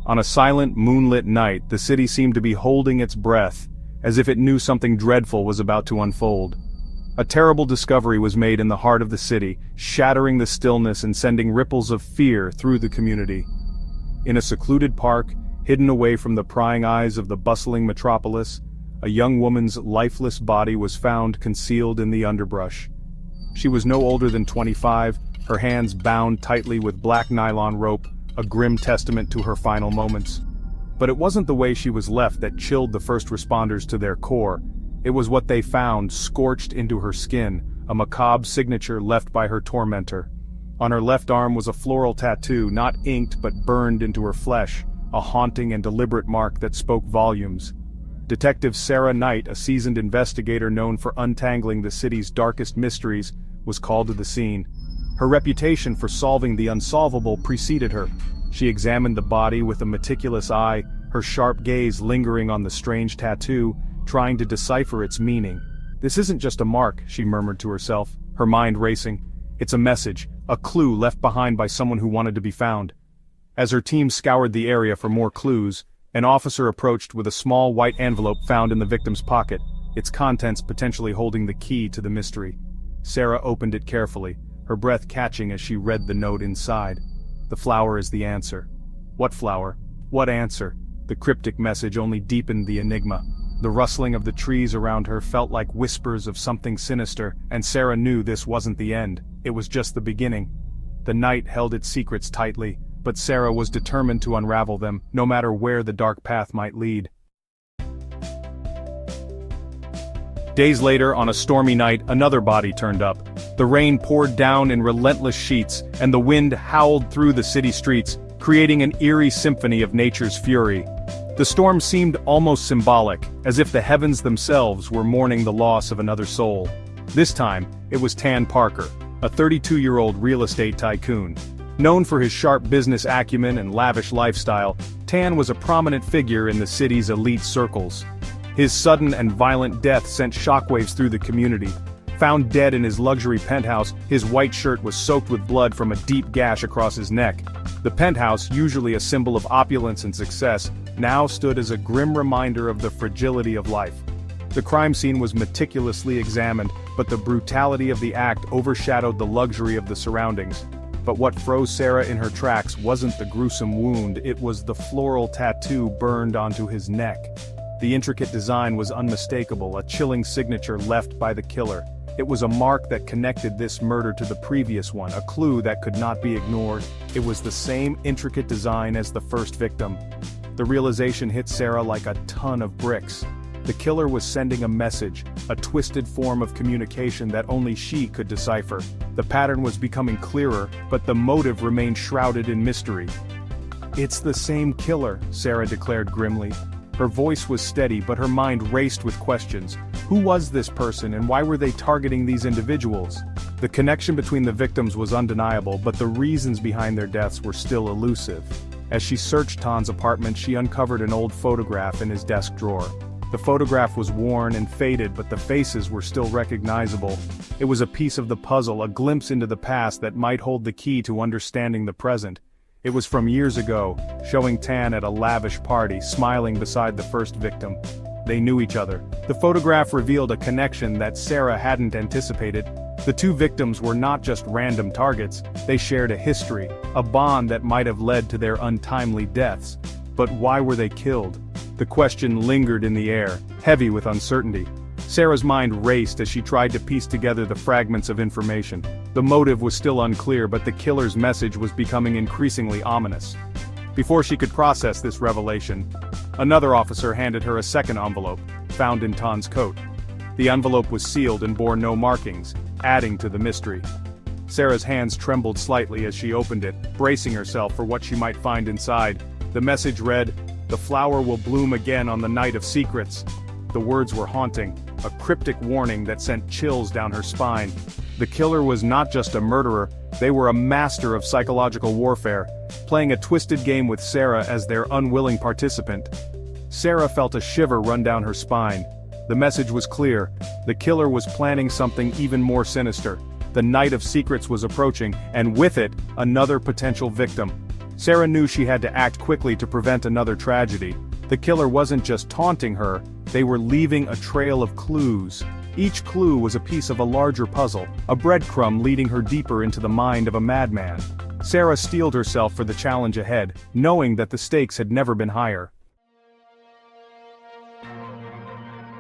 On a silent, moonlit night, the city seemed to be holding its breath, as if it knew something dreadful was about to unfold. A terrible discovery was made in the heart of the city, shattering the stillness and sending ripples of fear through the community. In a secluded park, hidden away from the prying eyes of the bustling metropolis, a young woman's lifeless body was found concealed in the underbrush. She was no older than 25, her hands bound tightly with black nylon rope, a grim testament to her final moments. But it wasn't the way she was left that chilled the first responders to their core. It was what they found scorched into her skin, a macabre signature left by her tormentor. On her left arm was a floral tattoo, not inked but burned into her flesh, a haunting and deliberate mark that spoke volumes. Detective Sarah Knight, a seasoned investigator known for untangling the city's darkest mysteries, was called to the scene. Her reputation for solving the unsolvable preceded her. She examined the body with a meticulous eye, her sharp gaze lingering on the strange tattoo, trying to decipher its meaning. "This isn't just a mark," she murmured to herself, her mind racing. "It's a message, a clue left behind by someone who wanted to be found." As her team scoured the area for more clues, an officer approached with a small white envelope found in the victim's pocket, its contents potentially holding the key to the mystery. Sarah opened it carefully, her breath catching as she read the note inside. "The flower is the answer." What flower? What answer? The cryptic message only deepened the enigma. The rustling of the trees around her felt like whispers of something sinister, and Sarah knew this wasn't the end. It was just the beginning. The night held its secrets tightly, but Sarah was determined to unravel them, no matter where the dark path might lead. Days later, on a stormy night, another body turned up. The rain poured down in relentless sheets, and the wind howled through the city streets, creating an eerie symphony of nature's fury. The storm seemed almost symbolic, as if the heavens themselves were mourning the loss of another soul. This time, it was Tan Parker, a 32-year-old real estate tycoon. Known for his sharp business acumen and lavish lifestyle, Tan was a prominent figure in the city's elite circles. His sudden and violent death sent shockwaves through the community. Found dead in his luxury penthouse, his white shirt was soaked with blood from a deep gash across his neck. The penthouse, usually a symbol of opulence and success, now stood as a grim reminder of the fragility of life. The crime scene was meticulously examined, but the brutality of the act overshadowed the luxury of the surroundings. But what froze Sarah in her tracks wasn't the gruesome wound, it was the floral tattoo burned onto his neck. The intricate design was unmistakable, a chilling signature left by the killer. It was a mark that connected this murder to the previous one, a clue that could not be ignored. It was the same intricate design as the first victim. The realization hit Sarah like a ton of bricks. The killer was sending a message, a twisted form of communication that only she could decipher. The pattern was becoming clearer, but the motive remained shrouded in mystery. "It's the same killer," Sarah declared grimly. Her voice was steady, but her mind raced with questions. Who was this person, and why were they targeting these individuals? The connection between the victims was undeniable, but the reasons behind their deaths were still elusive. As she searched Tan's apartment, she uncovered an old photograph in his desk drawer. The photograph was worn and faded, but the faces were still recognizable. It was a piece of the puzzle, a glimpse into the past that might hold the key to understanding the present. It was from years ago, showing Tan at a lavish party, smiling beside the first victim. They knew each other. The photograph revealed a connection that Sarah hadn't anticipated. The two victims were not just random targets, they shared a history, a bond that might have led to their untimely deaths. But why were they killed? The question lingered in the air, heavy with uncertainty. Sarah's mind raced as she tried to piece together the fragments of information. The motive was still unclear, but the killer's message was becoming increasingly ominous. Before she could process this revelation, another officer handed her a second envelope, found in Tan's coat. The envelope was sealed and bore no markings, adding to the mystery. Sarah's hands trembled slightly as she opened it, bracing herself for what she might find inside. The message read, "The flower will bloom again on the night of secrets." The words were haunting, a cryptic warning that sent chills down her spine. The killer was not just a murderer, they were a master of psychological warfare, playing a twisted game with Sarah as their unwilling participant. Sarah felt a shiver run down her spine. The message was clear, the killer was planning something even more sinister. The night of secrets was approaching, and with it, another potential victim. Sarah knew she had to act quickly to prevent another tragedy. The killer wasn't just taunting her, they were leaving a trail of clues. Each clue was a piece of a larger puzzle, a breadcrumb leading her deeper into the mind of a madman. Sarah steeled herself for the challenge ahead, knowing that the stakes had never been higher.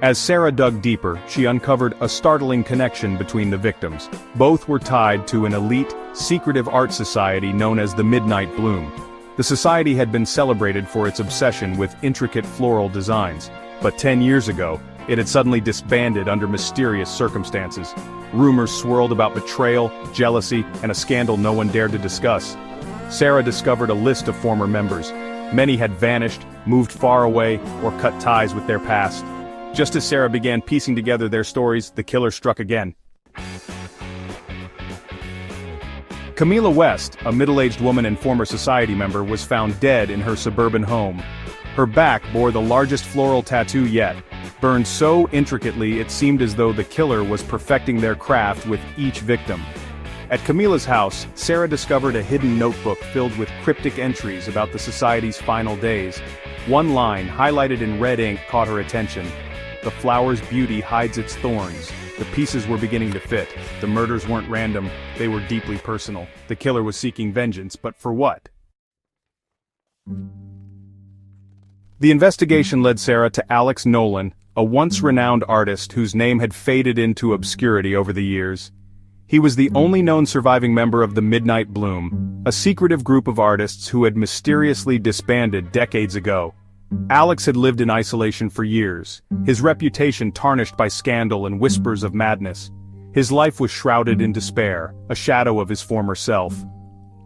As Sarah dug deeper, she uncovered a startling connection between the victims. Both were tied to an elite, secretive art society known as the Midnight Bloom. The society had been celebrated for its obsession with intricate floral designs, but 10 years ago, it had suddenly disbanded under mysterious circumstances. Rumors swirled about betrayal, jealousy, and a scandal no one dared to discuss. Sarah discovered a list of former members. Many had vanished, moved far away, or cut ties with their past. Just as Sarah began piecing together their stories, the killer struck again. Camila West, a middle-aged woman and former society member, was found dead in her suburban home. Her back bore the largest floral tattoo yet, burned so intricately it seemed as though the killer was perfecting their craft with each victim. At Camila's house, Sarah discovered a hidden notebook filled with cryptic entries about the society's final days. One line, highlighted in red ink, caught her attention. "The flower's beauty hides its thorns." The pieces were beginning to fit. The murders weren't random, they were deeply personal. The killer was seeking vengeance, but for what? The investigation led Sarah to Alex Nolan, a once renowned artist whose name had faded into obscurity over the years. He was the only known surviving member of the Midnight Bloom, a secretive group of artists who had mysteriously disbanded decades ago. Alex had lived in isolation for years, his reputation tarnished by scandal and whispers of madness. His life was shrouded in despair, a shadow of his former self.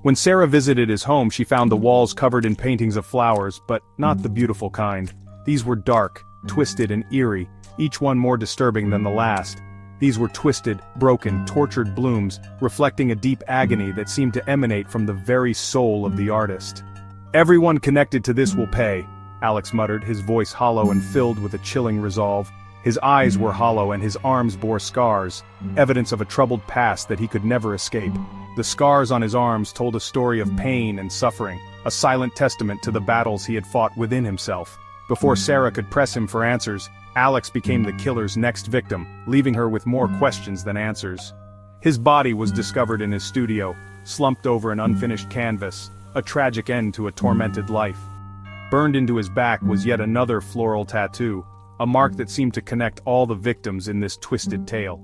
When Sarah visited his home, she found the walls covered in paintings of flowers, but not the beautiful kind. These were dark, twisted, and eerie, each one more disturbing than the last. These were twisted, broken, tortured blooms, reflecting a deep agony that seemed to emanate from the very soul of the artist. "Everyone connected to this will pay," Alex muttered, his voice hollow and filled with a chilling resolve. His eyes were hollow and his arms bore scars, evidence of a troubled past that he could never escape. The scars on his arms told a story of pain and suffering, a silent testament to the battles he had fought within himself. Before Sarah could press him for answers, Alex became the killer's next victim, leaving her with more questions than answers. His body was discovered in his studio, slumped over an unfinished canvas, a tragic end to a tormented life. Burned into his back was yet another floral tattoo, a mark that seemed to connect all the victims in this twisted tale.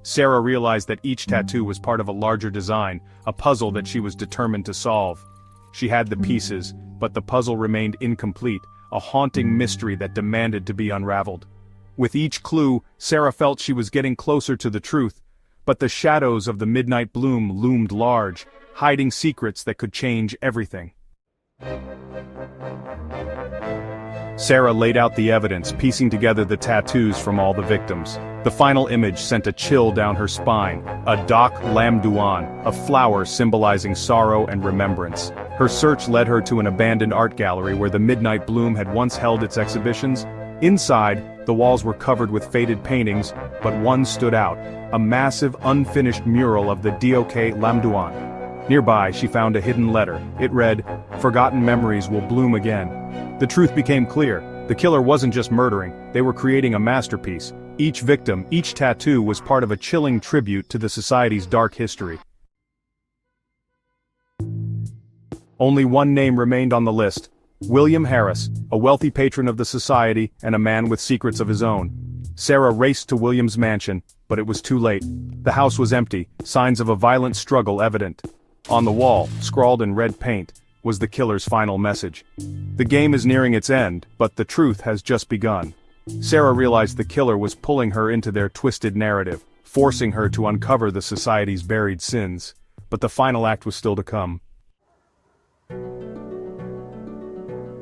Sarah realized that each tattoo was part of a larger design, a puzzle that she was determined to solve. She had the pieces, but the puzzle remained incomplete, a haunting mystery that demanded to be unraveled. With each clue, Sarah felt she was getting closer to the truth, but the shadows of the Midnight Bloom loomed large, hiding secrets that could change everything. Sarah laid out the evidence, piecing together the tattoos from all the victims. The final image sent a chill down her spine, a Doc Lamduan, a flower symbolizing sorrow and remembrance. Her search led her to an abandoned art gallery where the Midnight Bloom had once held its exhibitions. Inside, the walls were covered with faded paintings, but one stood out, a massive unfinished mural of the Doc Lamduan. Nearby, she found a hidden letter. It read, "Forgotten memories will bloom again." The truth became clear. The killer wasn't just murdering, they were creating a masterpiece. Each victim, each tattoo was part of a chilling tribute to the society's dark history. Only one name remained on the list: William Harris, a wealthy patron of the society and a man with secrets of his own. Sarah raced to William's mansion, but it was too late. The house was empty, signs of a violent struggle evident. On the wall, scrawled in red paint, was the killer's final message. "The game is nearing its end, but the truth has just begun." Sarah realized the killer was pulling her into their twisted narrative, forcing her to uncover the society's buried sins. But the final act was still to come.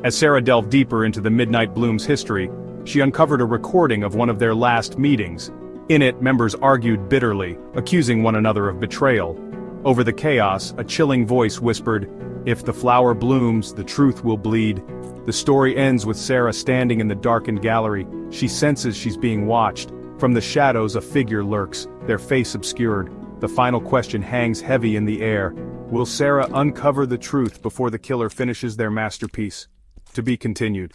As Sarah delved deeper into the Midnight Bloom's history, she uncovered a recording of one of their last meetings. In it, members argued bitterly, accusing one another of betrayal. Over the chaos, a chilling voice whispered, "If the flower blooms, the truth will bleed." The story ends with Sarah standing in the darkened gallery. She senses she's being watched. From the shadows, a figure lurks, their face obscured. The final question hangs heavy in the air. Will Sarah uncover the truth before the killer finishes their masterpiece? To be continued.